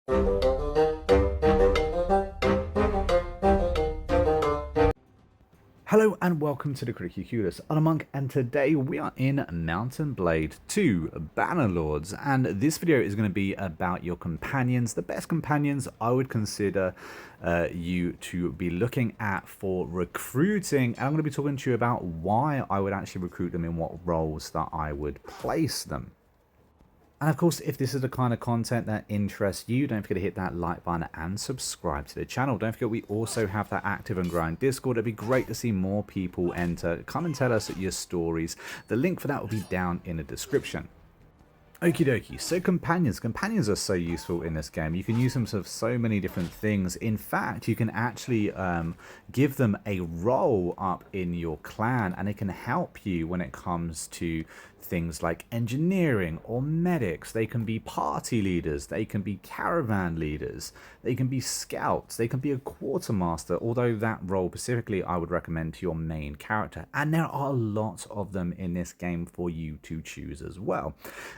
Hello and welcome to the Critically Clueless. I'm a monk, and today we are in Mountain Blade 2 Bannerlords, and this video is going to be about your companions, the best companions I would consider you to be looking at for recruiting, and I'm going to be talking to you about why I would actually recruit them in what roles that I would place them. And of course, if this is the kind of content that interests you, don't forget to hit that like button and subscribe to the channel. Don't forget we also have that active and growing Discord. It'd be great to see more people enter. Come and tell us your stories. The link for that will be down in the description. Okie dokie, so companions are so useful in this game. You can use them for so many different things. In fact, you can actually give them a role up in your clan, and it can help you when it comes to things like engineering or medics. They can be party leaders, they can be caravan leaders, they can be scouts, they can be a quartermaster, although that role specifically I would recommend to your main character. And there are lots of them in this game for you to choose as well.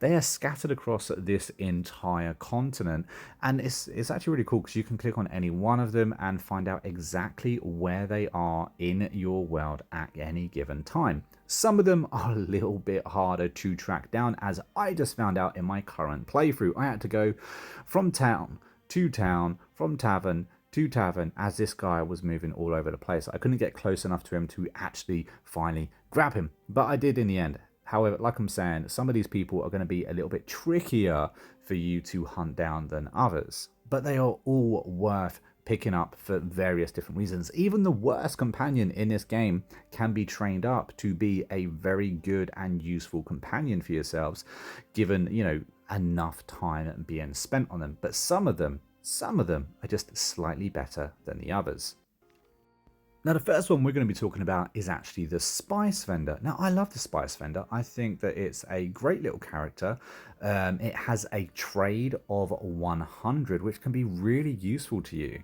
They are scattered across this entire continent, and it's actually really cool because you can click on any one of them and find out exactly where they are in your world at any given time. Some of them are a little bit harder to track down, as I just found out in my current playthrough. I had to go from town to town, from tavern to tavern, as this guy was moving all over the place. I couldn't get close enough to him to actually finally grab him, but I did in the end. However, like I'm saying, some of these people are going to be a little bit trickier for you to hunt down than others, but they are all worth picking up for various different reasons. Even the worst companion in this game can be trained up to be a very good and useful companion for yourselves, given, you know, enough time being spent on them. But some of them are just slightly better than the others. Now, the first one we're going to be talking about is actually the Spice Vendor. Now, I love the Spice Vendor. I think that it's a great little character. It has a trade of 100, which can be really useful to you.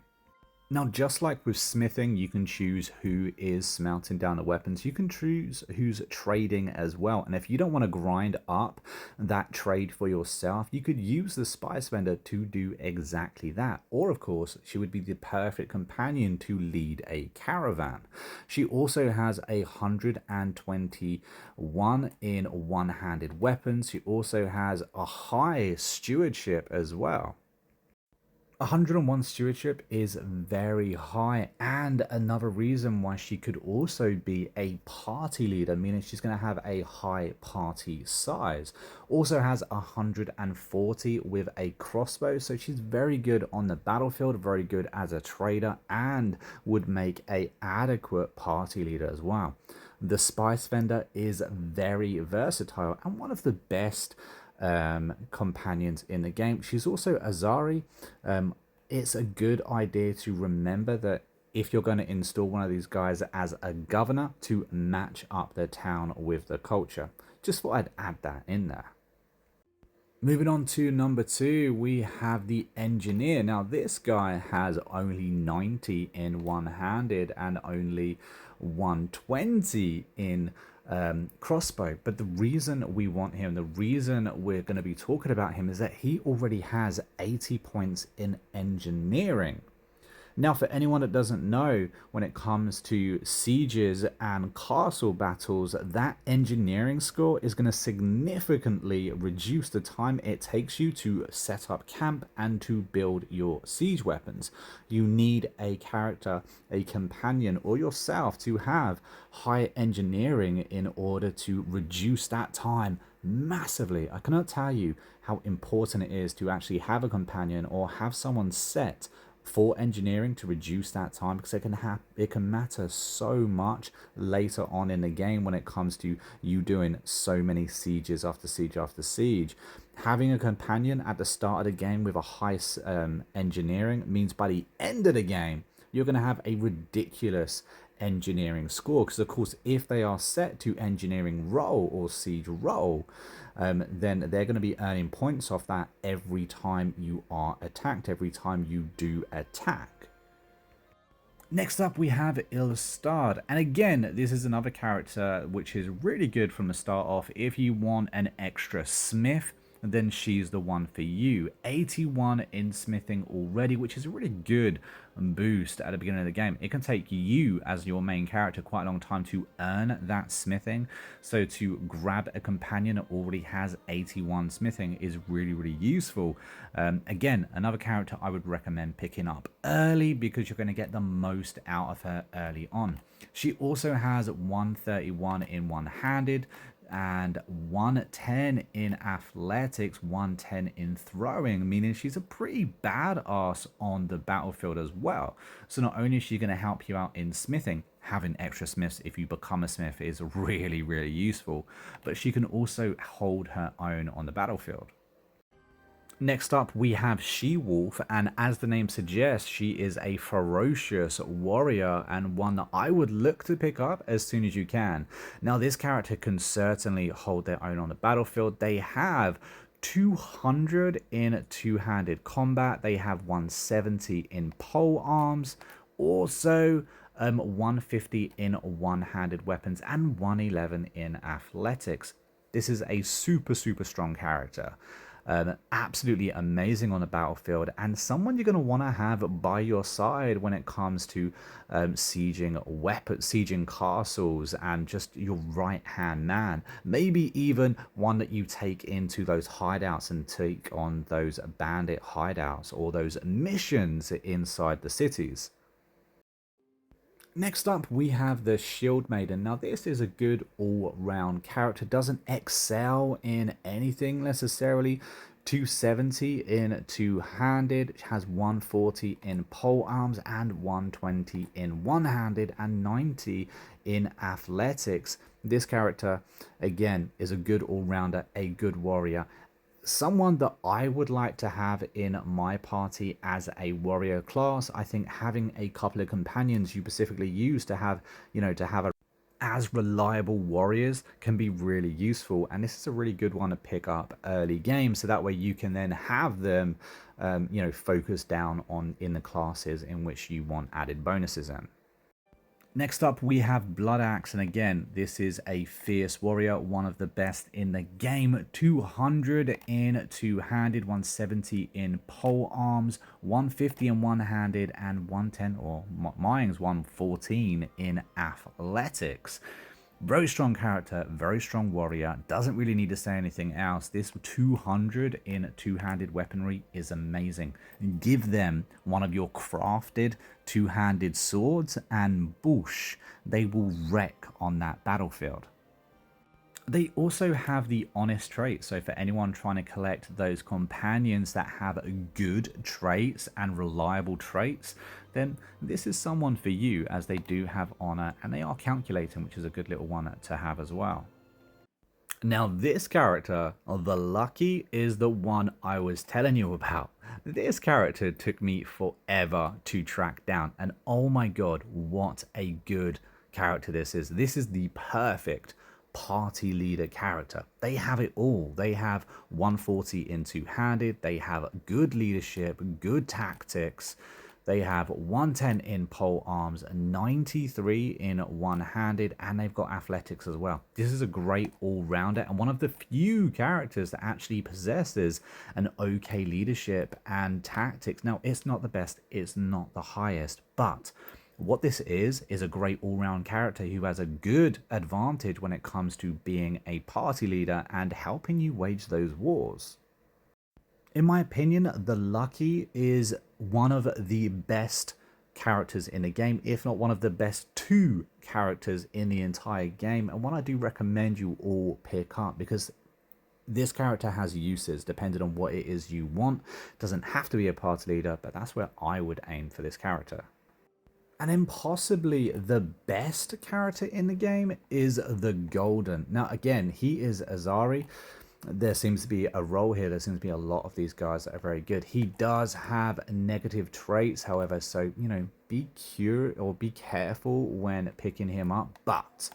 Now, just like with smithing, you can choose who is smelting down the weapons. You can choose who's trading as well. And if you don't want to grind up that trade for yourself, you could use the Spice Vendor to do exactly that. Or, of course, she would be the perfect companion to lead a caravan. She also has 121 in one-handed weapons. She also has a high stewardship as well. 101 stewardship is very high, and another reason why she could also be a party leader, meaning she's going to have a high party size. Also has 140 with a crossbow, so she's very good on the battlefield, very good as a trader, and would make a adequate party leader as well. The Spice Vendor is very versatile and one of the best companions in the game. She's also Azari. It's a good idea to remember that if you're going to install one of these guys as a governor, to match up the town with the culture. Just thought I'd add that in there. Moving on to number 2, we have the Engineer. Now, this guy has only 90 in one-handed and only 120 in crossbow. But the reason we want him, the reason we're going to be talking about him, is that he already has 80 points in engineering. Now, for anyone that doesn't know, when it comes to sieges and castle battles, that engineering score is going to significantly reduce the time it takes you to set up camp and to build your siege weapons. You need a character, a companion, or yourself to have high engineering in order to reduce that time massively. I cannot tell you how important it is to actually have a companion or have someone set for engineering to reduce that time, because it can matter so much later on in the game when it comes to you doing so many sieges after siege after siege. Having a companion at the start of the game with a high engineering means by the end of the game you're going to have a ridiculous engineering score, because of course if they are set to engineering roll or siege roll, then they're going to be earning points off that every time you are attacked, every time you do attack. Next up we have Ilstad, and again this is another character which is really good from the start off if you want an extra smith then she's the one for you. 81 in smithing already, which is a really good boost at the beginning of the game. It can take you as your main character quite a long time to earn that smithing. So to grab a companion that already has 81 smithing is really, really useful. Again, another character I would recommend picking up early because you're going to get the most out of her early on. She also has 131 in one-handed and 110 in athletics, 110 in throwing, meaning she's a pretty badass on the battlefield as well. So not only is she going to help you out in smithing, having extra smiths if you become a smith is really, really useful, but she can also hold her own on the battlefield. Next up, we have She-Wolf, and as the name suggests, she is a ferocious warrior and one that I would look to pick up as soon as you can. Now, this character can certainly hold their own on the battlefield. They have 200 in two-handed combat. They have 170 in pole arms. Also, 150 in one-handed weapons and 111 in athletics. This is a super, super strong character. Absolutely amazing on the battlefield and someone you're going to want to have by your side when it comes to sieging weapons, sieging castles, and just your right hand man. Maybe even one that you take into those hideouts and take on those bandit hideouts or those missions inside the cities. Next up, we have the Shield Maiden. Now, this is a good all-round character. Doesn't excel in anything necessarily. 270 in two-handed, has 140 in pole arms and 120 in one-handed and 90 in athletics. This character, again, is a good all-rounder, a good warrior. Someone that I would like to have in my party as a warrior class. I think having a couple of companions you specifically use to have, as reliable warriors can be really useful, and this is a really good one to pick up early game, so that way you can then have them, focus down on in the classes in which you want added bonuses in. Next up, we have Blood Axe, and again, this is a fierce warrior, one of the best in the game. 200 in two-handed, 170 in pole arms, 150 in one-handed, and 110, or mine's 114 in athletics. Very strong character, very strong warrior, doesn't really need to say anything else. This 200 in two-handed weaponry is amazing. Give them one of your crafted two-handed swords and boosh, they will wreck on that battlefield. They also have the honest trait, so for anyone trying to collect those companions that have good traits and reliable traits, then this is someone for you, as they do have honor and they are calculating, which is a good little one to have as well. Now this character, the Lucky, is the one I was telling you about. This character took me forever to track down, and oh my god, what a good character this is. This is the perfect party leader character. They have it all. They have 140 in two-handed, they have good leadership, good tactics, they have 110 in pole arms, 93 in one-handed, and they've got athletics as well. This is a great all-rounder and one of the few characters that actually possesses an okay leadership and tactics. Now, it's not the best, it's not the highest, but what this is a great all-round character who has a good advantage when it comes to being a party leader and helping you wage those wars. In my opinion, the Lucky is one of the best characters in the game, if not one of the best two characters in the entire game, and one I do recommend you all pick up because this character has uses depending on what it is you want. It doesn't have to be a party leader, but that's where I would aim for this character. And then possibly the best character in the game is the Golden. Now, again, he is Azari. There seems to be a role here. There seems to be a lot of these guys that are very good. He does have negative traits, however, so, be careful when picking him up. But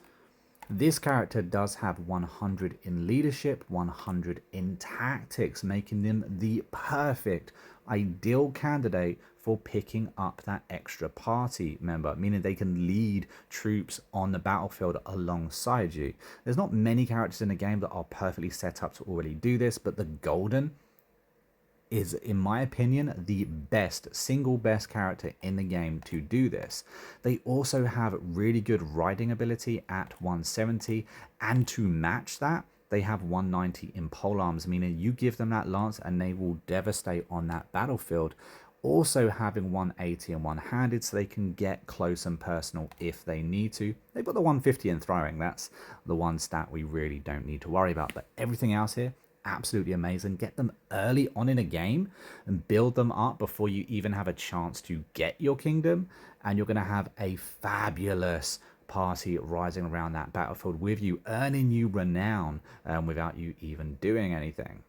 this character does have 100 in leadership, 100 in tactics, making them the perfect ideal candidate for picking up that extra party member, meaning they can lead troops on the battlefield alongside you. There's not many characters in the game that are perfectly set up to already do this, but the Golden is, in my opinion, the single best character in the game to do this. They also have really good riding ability at 170, and to match that, they have 190 in polearms, meaning you give them that lance and they will devastate on that battlefield. Also having 180 and one-handed, so they can get close and personal if they need to. They've got the 150 in throwing. That's the one stat we really don't need to worry about. But everything else here, absolutely amazing. Get them early on in a game and build them up before you even have a chance to get your kingdom, and you're going to have a fabulous party rising around that battlefield with you, earning you renown without you even doing anything.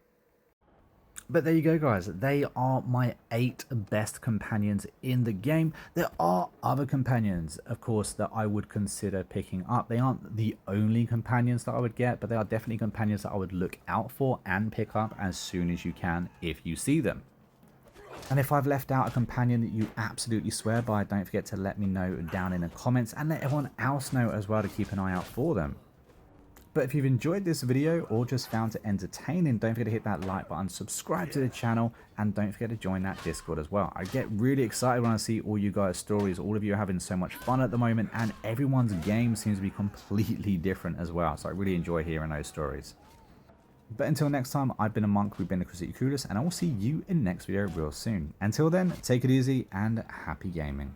But there you go, guys. They are my 8 best companions in the game. There are other companions, of course, that I would consider picking up. They aren't the only companions that I would get, but they are definitely companions that I would look out for and pick up as soon as you can if you see them. And if I've left out a companion that you absolutely swear by, don't forget to let me know down in the comments, and let everyone else know as well to keep an eye out for them. But if you've enjoyed this video or just found it entertaining, don't forget to hit that like button, subscribe to the channel, and don't forget to join that Discord as well. I get really excited when I see all you guys' stories. All of you are having so much fun at the moment, and everyone's game seems to be completely different as well. So I really enjoy hearing those stories. But until next time, I've been a monk, we've been the Critically Clueless, and I will see you in the next video real soon. Until then, take it easy and happy gaming.